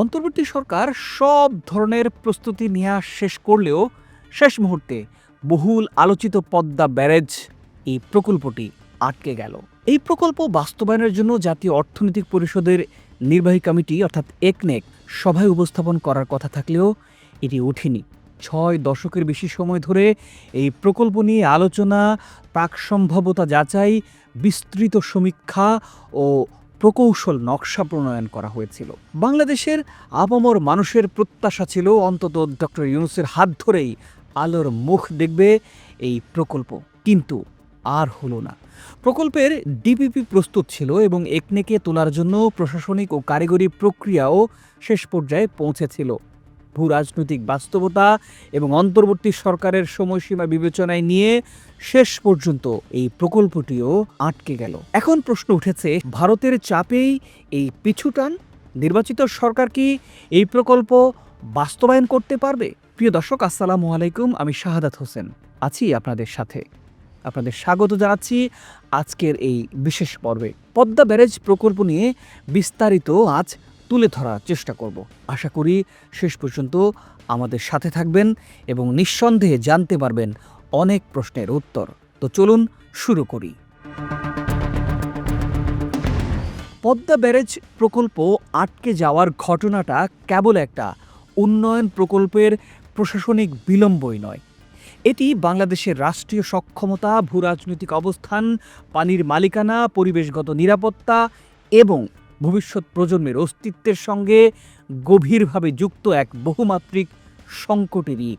অন্তর্বর্তী সরকার সব ধরনের প্রস্তুতি নেওয়া শেষ করলেও শেষ মুহূর্তে বহুল আলোচিত পদ্মা ব্যারেজ এই প্রকল্পটি আটকে গেল। এই প্রকল্প বাস্তবায়নের জন্য জাতীয় অর্থনৈতিক পরিষদের নির্বাহী কমিটি অর্থাৎ একনেক সভায় উপস্থাপন করার কথা থাকলেও এটি ওঠেনি। ৬ দশকের বেশি সময় ধরে এই প্রকল্প নিয়ে আলোচনা, প্রাকসম্ভাব্যতা যাচাই, বিস্তৃত সমীক্ষা ও প্রকৌশল নকশা প্রণয়ন করা হয়েছিল। বাংলাদেশের আপামর মানুষের প্রত্যাশা ছিল অন্তত ডক্টর ইউনূসের হাত ধরেই আলোর মুখ দেখবে এই প্রকল্প, কিন্তু আর হলো না। প্রকল্পের ডিপিপি প্রস্তুত ছিল এবং একনেকে তোলার জন্য প্রশাসনিক ও কারিগরি প্রক্রিয়াও শেষ পর্যায়ে পৌঁছেছিল। ভূ রাজনৈতিক বাস্তবতা এবং অন্তর্বর্তী সরকারের সময়সীমা বিবেচনায় নিয়ে শেষ পর্যন্ত এই প্রকল্পটিও আটকে গেল। এখন প্রশ্ন উঠেছে, ভারতের চাপেই এই পিছুটান? নির্বাচিত সরকার কি এই প্রকল্প বাস্তবায়ন করতে পারবে? প্রিয় দর্শক, আসসালামু আলাইকুম। আমি শাহাদাত হোসেন আছি আপনাদের সাথে। আপনাদের স্বাগত জানাচ্ছি আজকের এই বিশেষ পর্বে। পদ্মা ব্যারেজ প্রকল্প নিয়ে বিস্তারিত আজ তুলে ধরার চেষ্টা করব। আশা করি শেষ পর্যন্ত আমাদের সাথে থাকবেন এবং নিঃসন্দেহে জানতে পারবেন অনেক প্রশ্নের উত্তর। তো চলুন শুরু করি। পদ্মা ব্যারেজ প্রকল্প আটকে যাওয়ার ঘটনাটা কেবল একটা উন্নয়ন প্রকল্পের প্রশাসনিক বিলম্বই নয়। এটি বাংলাদেশের রাষ্ট্রীয় সক্ষমতা, ভূরাজনৈতিক অবস্থান, পানির মালিকানা, পরিবেশগত নিরাপত্তা এবং ভবিষ্যৎ প্রজন্মের অস্তিত্বের সঙ্গে গভীরভাবে যুক্ত এক বহুমাত্রিক সংকটেরই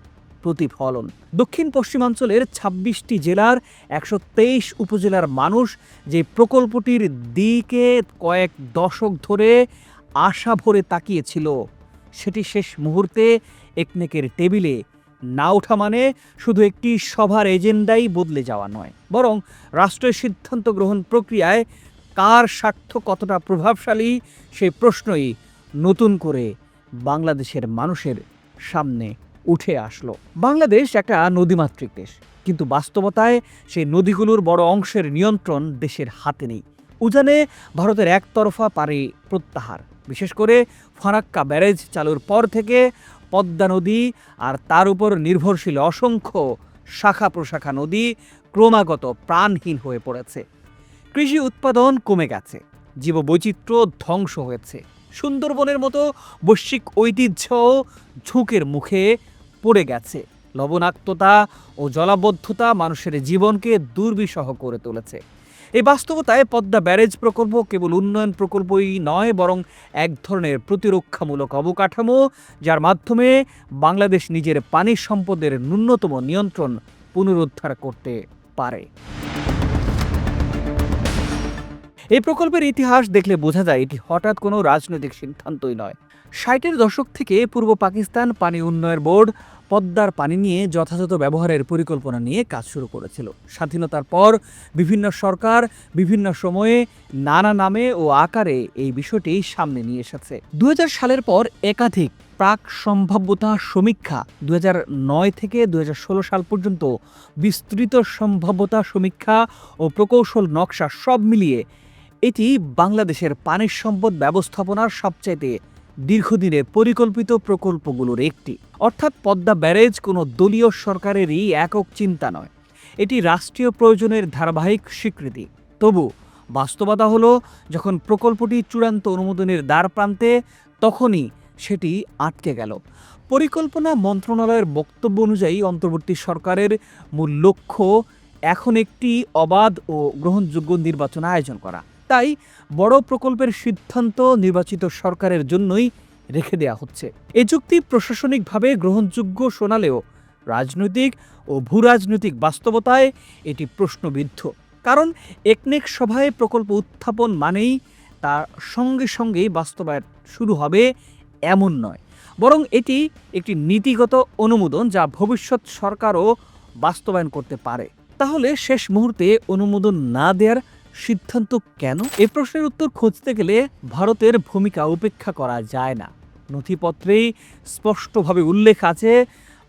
প্রতিফলন। দক্ষিণ পশ্চিমাঞ্চলের ২৬টি জেলার ১২৩ উপজেলার মানুষ যে প্রকল্পটির দিকে কয়েক দশক ধরে আশা ভরে তাকিয়েছিল, সেটি শেষ মুহূর্তে একনেকের টেবিলে না ওঠা মানে শুধু একটি সভার এজেন্ডাই বদলে যাওয়া নয়, বরং রাষ্ট্রের সিদ্ধান্ত গ্রহণ প্রক্রিয়ায় কার স্বার্থ কতটা প্রভাবশালী সেই প্রশ্নই নতুন করে বাংলাদেশের মানুষের সামনে উঠে আসলো। বাংলাদেশ একটা নদীমাতৃক দেশ, কিন্তু বাস্তবতায় সেই নদীগুলোর বড় অংশের নিয়ন্ত্রণ দেশের হাতে নেই। উজানে ভারতের একতরফা পারে প্রত্যাহার, বিশেষ করে ফারাক্কা ব্যারেজ চালুর পর থেকে পদ্মা নদী আর তার উপর নির্ভরশীল অসংখ্য শাখা প্রশাখা নদী ক্রমাগত প্রাণহীন হয়ে পড়েছে। কৃষি উৎপাদন কমে গেছে, জীববৈচিত্র্য ধ্বংস হয়েছে, সুন্দরবনের মতো বৈশ্বিক ঐতিহ্য ঝুঁকের মুখে পড়ে গেছে। লবণাক্ততা ও জলাবদ্ধতা মানুষের জীবনকে দুর্বিষহ করে তুলেছে। এই বাস্তবতায় পদ্মা ব্যারেজ প্রকল্প কেবল উন্নয়ন প্রকল্পই নয়, বরং এক ধরনের প্রতিরক্ষামূলক অবকাঠামো, যার মাধ্যমে বাংলাদেশ নিজের পানি সম্পদের ন্যূনতম নিয়ন্ত্রণ পুনরুদ্ধার করতে পারে। এই প্রকল্পের ইতিহাস দেখলে বোঝা যায় এটি হঠাৎ কোনো রাজনৈতিক সিদ্ধান্তই নয়। ৬০-এর দশক থেকে পূর্ব পাকিস্তান পানি উন্নয়ন বোর্ড পদ্মার পানি নিয়ে যথাযথ ব্যবহারের পরিকল্পনা নিয়ে কাজ শুরু করেছিল। স্বাধীনতার পর বিভিন্ন সরকার বিভিন্ন সময়ে নানা নামে ও আকারে এই বিষয়টি সামনে নিয়ে এসেছে। ২০০০ সালের পর একাধিক প্রাক সম্ভাব্যতা সমীক্ষা, ২০০৯ থেকে ২০১৬ সাল পর্যন্ত বিস্তৃত সম্ভাব্যতা সমীক্ষা ও প্রকৌশল নকশা সব মিলিয়ে এটি বাংলাদেশের পানির সম্পদ ব্যবস্থাপনার সবচাইতে দীর্ঘদিনের পরিকল্পিত প্রকল্পগুলোর একটি। অর্থাৎ পদ্মা ব্যারেজ কোনো দলীয় সরকারেরই একক চিন্তা নয়, এটি রাষ্ট্রীয় প্রয়োজনের ধারাবাহিক স্বীকৃতি। তবু বাস্তবতা হলো, যখন প্রকল্পটি চূড়ান্ত অনুমোদনের দ্বার প্রান্তে, তখনই সেটি আটকে গেল। পরিকল্পনা মন্ত্রণালয়ের বক্তব্য অনুযায়ী অন্তর্বর্তী সরকারের মূল লক্ষ্য এখন একটি অবাধ ও গ্রহণযোগ্য নির্বাচন আয়োজন করা। তাই বড় প্রকল্পের সিদ্ধান্ত নির্বাচিত সরকারের জন্যই রেখে দেওয়া হচ্ছে। এই চুক্তি প্রশাসনিকভাবে গ্রহণযোগ্য শোনালেও রাজনৈতিক ও ভূরাজনৈতিক বাস্তবতায় এটি প্রশ্নবিদ্ধ। কারণ একনেক সভায় প্রকল্প উত্থাপন মানেই তার সঙ্গে সঙ্গেই বাস্তবায়ন শুরু হবে এমন নয়, বরং এটি একটি নীতিগত অনুমোদন যা ভবিষ্যৎ সরকারও বাস্তবায়ন করতে পারে। তাহলে শেষ মুহূর্তে অনুমোদন না দেওয়ার সিদ্ধান্ত কেন? এই প্রশ্নের উত্তর খুঁজতে গেলে ভারতের ভূমিকা উপেক্ষা করা যায় না। নথিপত্রেই স্পষ্টভাবে উল্লেখ আছে,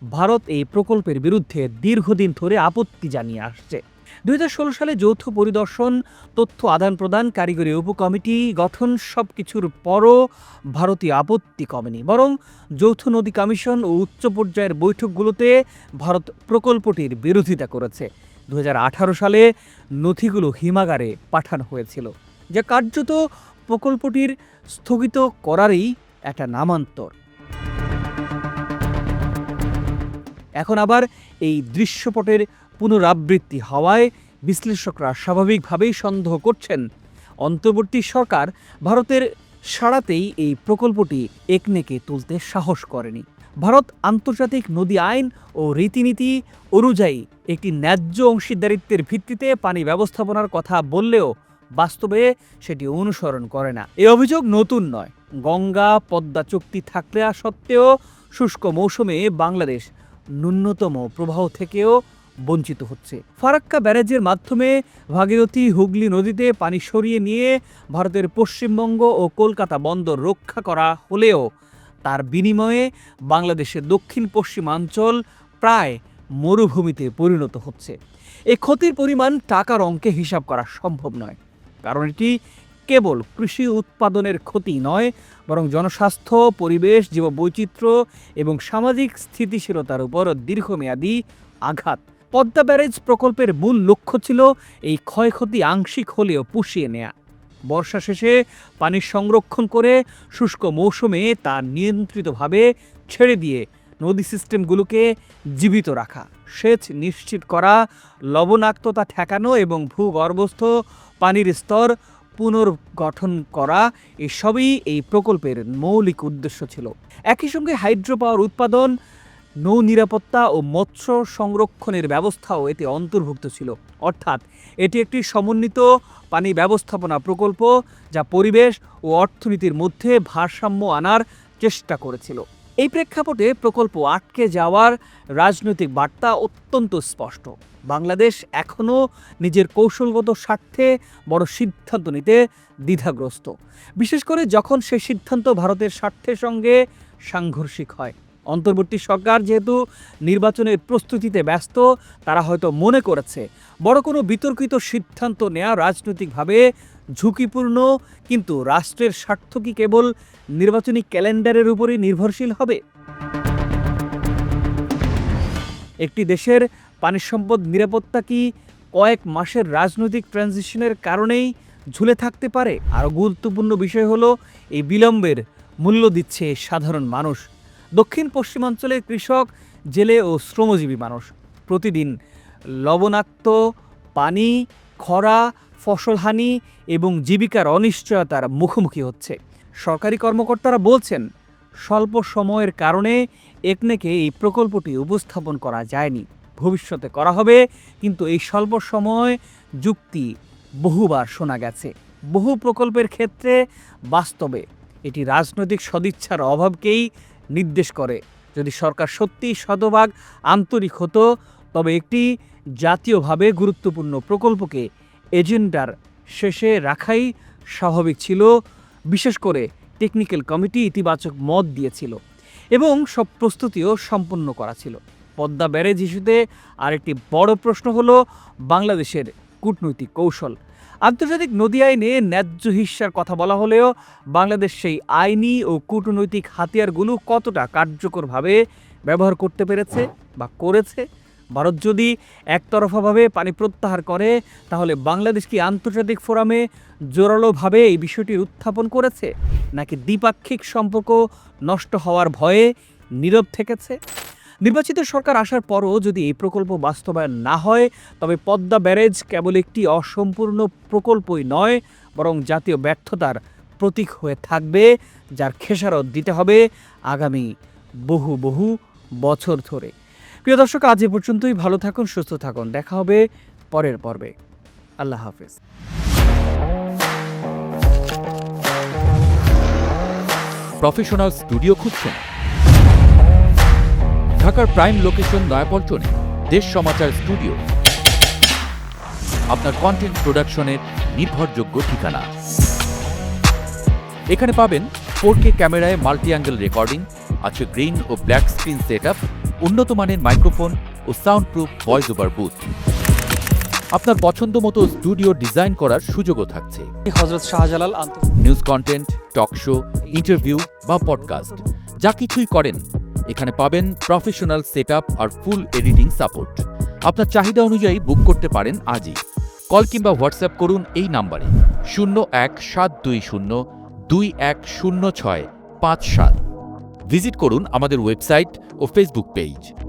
ভারত এই প্রকল্পের বিরুদ্ধে দীর্ঘদিন ধরে আপত্তি জানিয়ে আসছে। 2016 সালে যৌথ পরিদর্শন, তথ্য আদান প্রদান, কারিগরি উপকমিটি গঠন সবকিছুর পরও ভারতীয় আপত্তি কমেনি, বরং যৌথ নদী কমিশন ও উচ্চ পর্যায়ের বৈঠকগুলোতে ভারত প্রকল্পটির বিরোধিতা করেছে। 2018 সালে নথিগুলো হিমাগারে পাঠানো হয়েছিল, যা কার্যত প্রকল্পটির স্থগিত করারই একটা নামান্তর। এখন আবার এই দৃশ্যপটের পুনরাবৃত্তি হওয়ায় বিশ্লেষকরা স্বাভাবিকভাবেই সন্দেহ করছেন অন্তর্বর্তী সরকার ভারতের সাড়াতেই এই প্রকল্পটি একনেকে তুলতে সাহস করেনি। ভারত আন্তর্জাতিক নদী আইন ও রীতিনীতি অনুযায়ী একটি ন্যায্য অংশীদারিত্বের ভিত্তিতে পানি ব্যবস্থাপনার কথা বললেও বাস্তবে সেটি অনুসরণ করে না। এই অভিযোগ নতুন নয়। গঙ্গা পদ্মা চুক্তি থাকলে সত্ত্বেও শুষ্ক মৌসুমে বাংলাদেশ ন্যূনতম প্রবাহ থেকেও বঞ্চিত হচ্ছে। ফারাক্কা ব্যারেজের মাধ্যমে ভাগীরথী হুগলি নদীতে পানি সরিয়ে নিয়ে ভারতের পশ্চিমবঙ্গ ও কলকাতা বন্দর রক্ষা করা হলেও তার বিনিময়ে বাংলাদেশের দক্ষিণ পশ্চিমাঞ্চল প্রায় মরুভূমিতে পরিণত হচ্ছে। এই ক্ষতির পরিমাণ টাকার অঙ্কে হিসাব করা সম্ভব নয়, কারণ এটি কেবল কৃষি উৎপাদনের ক্ষতি নয়, বরং জনস্বাস্থ্য, পরিবেশ, জীববৈচিত্র্য এবং সামাজিক স্থিতিশীলতার উপর দীর্ঘমেয়াদী আঘাত। পদ্মা ব্যারেজ প্রকল্পের মূল লক্ষ্য ছিল এই ক্ষয়ক্ষতি আংশিক হলেও পুষিয়ে নেয়া, বর্ষা শেষে পানি সংরক্ষণ করে শুষ্ক মৌসুমে তা নিয়ন্ত্রিতভাবে ছেড়ে দিয়ে নদী সিস্টেমগুলোকে জীবিত রাখা, সেচ নিশ্চিত করা, লবণাক্ততা ঠেকানো এবং ভূগর্ভস্থ পানির স্তর পুনর্গঠন করা, এসবই এই প্রকল্পের মৌলিক উদ্দেশ্য ছিল। একই সঙ্গে হাইড্রো পাওয়ার উৎপাদন, নৌ নিরাপত্তা ও মৎস্য সংরক্ষণের ব্যবস্থাও এতে অন্তর্ভুক্ত ছিল। অর্থাৎ এটি একটি সমন্বিত পানি ব্যবস্থাপনা প্রকল্প যা পরিবেশ ও অর্থনীতির মধ্যে ভারসাম্য আনার চেষ্টা করেছিল। এই প্রেক্ষাপটে প্রকল্প আটকে যাওয়ার রাজনৈতিক বার্তা অত্যন্ত স্পষ্ট। বাংলাদেশ এখনও নিজের কৌশলগত স্বার্থে বড় সিদ্ধান্ত নিতে দ্বিধাগ্রস্ত, বিশেষ করে যখন সেই সিদ্ধান্ত ভারতের স্বার্থের সঙ্গে সাংঘর্ষিক হয়। অন্তর্বর্তী সরকার যেহেতু নির্বাচনের প্রস্তুতিতে ব্যস্ত, তারা হয়তো মনে করেছে বড় কোনো বিতর্কিত সিদ্ধান্ত নেওয়া রাজনৈতিকভাবে ঝুঁকিপূর্ণ, কিন্তু রাষ্ট্রের স্বার্থ কি কেবল নির্বাচনী ক্যালেন্ডারের উপরই নির্ভরশীল হবে? একটি দেশের পানি সম্পদ নিরাপত্তা কি কয়েক মাসের রাজনৈতিক ট্রানজিশনের কারণেই ঝুলে থাকতে পারে? আরও গুরুত্বপূর্ণ বিষয় হলো এই বিলম্বের মূল্য দিচ্ছে সাধারণ মানুষ। দক্ষিণ পশ্চিমাঞ্চলের কৃষক, জেলে ও শ্রমজীবী মানুষ প্রতিদিন লবণাক্ত পানি, খরা, ফসলহানি এবং জীবিকার অনিশ্চয়তার মুখোমুখি হচ্ছে। সরকারি কর্মকর্তারা বলছেন স্বল্প সময়ের কারণে একনেকে এই প্রকল্পটি উপস্থাপন করা যায়নি, ভবিষ্যতে করা হবে, কিন্তু এই স্বল্প সময় যুক্তি বহুবার শোনা গেছে। বহু প্রকল্পের ক্ষেত্রে বাস্তবে এটি রাজনৈতিক সদিচ্ছার অভাবকেই নির্দেশ করে। যদি সরকার সত্যি শতভাগ আন্তরিক হতো, তবে একটি জাতীয়ভাবে গুরুত্বপূর্ণ প্রকল্পকে এজেন্ডার শেষে রাখাই স্বাভাবিক ছিল। বিশেষ করে টেকনিক্যাল কমিটি ইতিবাচক মত দিয়েছিল এবং সব প্রস্তুতিও সম্পন্ন করা ছিল। পদ্মা ব্যারেজ ইস্যুতে আরেকটি বড় প্রশ্ন হলো বাংলাদেশের কূটনৈতিক কৌশল। আন্তর্জাতিক নদী আইনে ন্যায্য হিস্যার কথা বলা হলেও বাংলাদেশ সেই আইনি ও কূটনৈতিক হাতিয়ারগুলো কতটা কার্যকরভাবে ব্যবহার করতে পেরেছে বা করেছে? ভারত যদি একতরফাভাবে পানি প্রত্যাহার করে, তাহলে বাংলাদেশ কি আন্তর্জাতিক ফোরামে জোরালোভাবে এই বিষয়টির উত্থাপন করেছে, নাকি দ্বিপাক্ষিক সম্পর্ক নষ্ট হওয়ার ভয়ে নীরব থেকেছে? নির্বাচিত সরকার আসার পরও যদি এই প্রকল্প বাস্তবায়ন না হয়, তবে পদ্মা ব্যারেজ কেবল একটি অসম্পূর্ণ প্রকল্পই নয়, বরং জাতীয় ব্যর্থতার প্রতীক হয়ে থাকবে, যার খেসারত দিতে হবে আগামী বহু বছর ধরে। প্রিয় দর্শক, আজ এ পর্যন্তই। ভালো থাকুন, সুস্থ থাকুন। দেখা হবে পরের পর্বে। আল্লাহ হাফেজ। প্রফেশনাল স্টুডিও খুঁজছেন? ঢাকার প্রাইম লোকেশন নয়াপল্টনে দেশ সমাচার স্টুডিও আপনার কন্টেন্ট প্রোডাকশনের নির্ভরযোগ্য ঠিকানা। এখানে পাবেন 4K ক্যামেরায় মাল্টি অ্যাঙ্গেল রেকর্ডিং, আছে গ্রিন ও ব্ল্যাক স্ক্রিন সেটআপ, উন্নত মানের মাইক্রোফোন ও sound proof voice over booth. আপনার পছন্দ মতো স্টুডিও ডিজাইন করার সুযোগও থাকছে। Hazrat Shahjalal news content, talk show, interview বা পডকাস্ট যা কিছুই করেন এখানে পাবেন প্রফেশনাল সেটআপ আর ফুল এডিটিং সাপোর্ট। আপনার চাহিদা অনুযায়ী বুক করতে পারেন আজই। কল কিংবা হোয়াটসঅ্যাপ করুন এই নাম্বারে 017202106557। ভিজিট করুন আমাদের ওয়েবসাইট ও ফেসবুক পেজ।